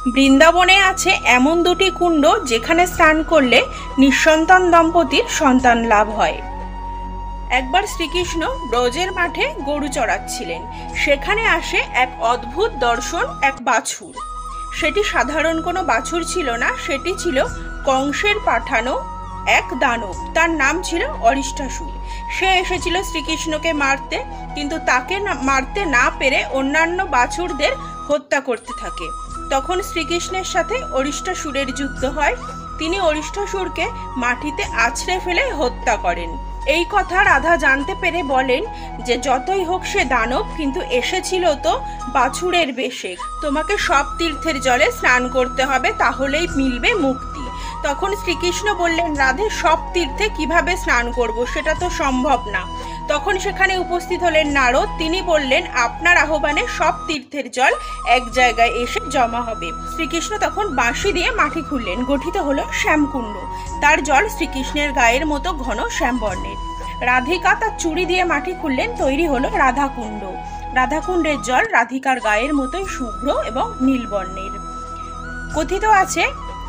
বৃন্দাবনে আছে এমন দুটি কুণ্ড যেখানে স্নান করলে নিঃসন্তান দম্পতির সন্তান লাভ হয়। একবার শ্রীকৃষ্ণ ব্রজের মাঠে গরু চড়াচ্ছিলেন। সেখানে আসে এক অদ্ভুত দর্শন, এক বাছুর। সেটি সাধারণ কোনো বাছুর ছিল না, সেটি ছিল কংসের পাঠানো এক দানব। তার নাম ছিল অরিষ্টাসুর। সে এসেছিল শ্রীকৃষ্ণকে মারতে, কিন্তু তাকে মারতে না পেরে অন্যান্য বাছুরদের হত্যা করতে থাকে। তখন শ্রীকৃষ্ণের সাথে অরিষ্টাসুরের যুদ্ধ হয়। তিনি অরিষ্টাসুরকে মাটিতে আছড়ে ফেলে হত্যা করেন। এই কথা রাধা জানতে পেরে বলেন যে যতই হোক সে দানব, কিন্তু এসেছিল তো বাছুরের বেশে। তোমাকে সব তীর্থের জলে স্নান করতে হবে, তাহলেই মিলবে মুক্তি। তখন শ্রীকৃষ্ণ বললেন, রাধে, সব তীর্থে কিভাবে স্নান করব, সেটা তো সম্ভব না। তখন সেখানে উপস্থিত হলেন নারদ। তিনি বললেন, আপনার আহ্বানে সব তীর্থের জল এক জায়গায় এসে জমা হবে। শ্রীকৃষ্ণ তখন বাঁশি দিয়ে মাটি খুললেন, গঠিত হলো শ্যামকুণ্ড। তার জল শ্রীকৃষ্ণের গায়ের মতো ঘন শ্যামবর্ণের। রাধিকা তার চুড়ি দিয়ে মাটি খুললেন, তৈরি হলো রাধাকুণ্ড। রাধাকুণ্ডের জল রাধিকার গায়ের মতোই শুভ্র এবং নীলবর্ণের। কথিত আছে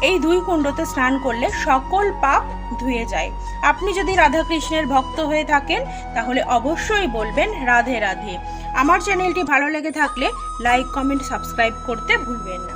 এই দুই কুণ্ডতে স্নান করলে সকল পাপ ধুয়ে যায়। আপনি যদি রাধাকৃষ্ণের ভক্ত হয়ে থাকেন তাহলে অবশ্যই বলবেন রাধে রাধে। আমার চ্যানেলটি ভালো লেগে থাকলে লাইক, কমেন্ট, সাবস্ক্রাইব করতে ভুলবেন না।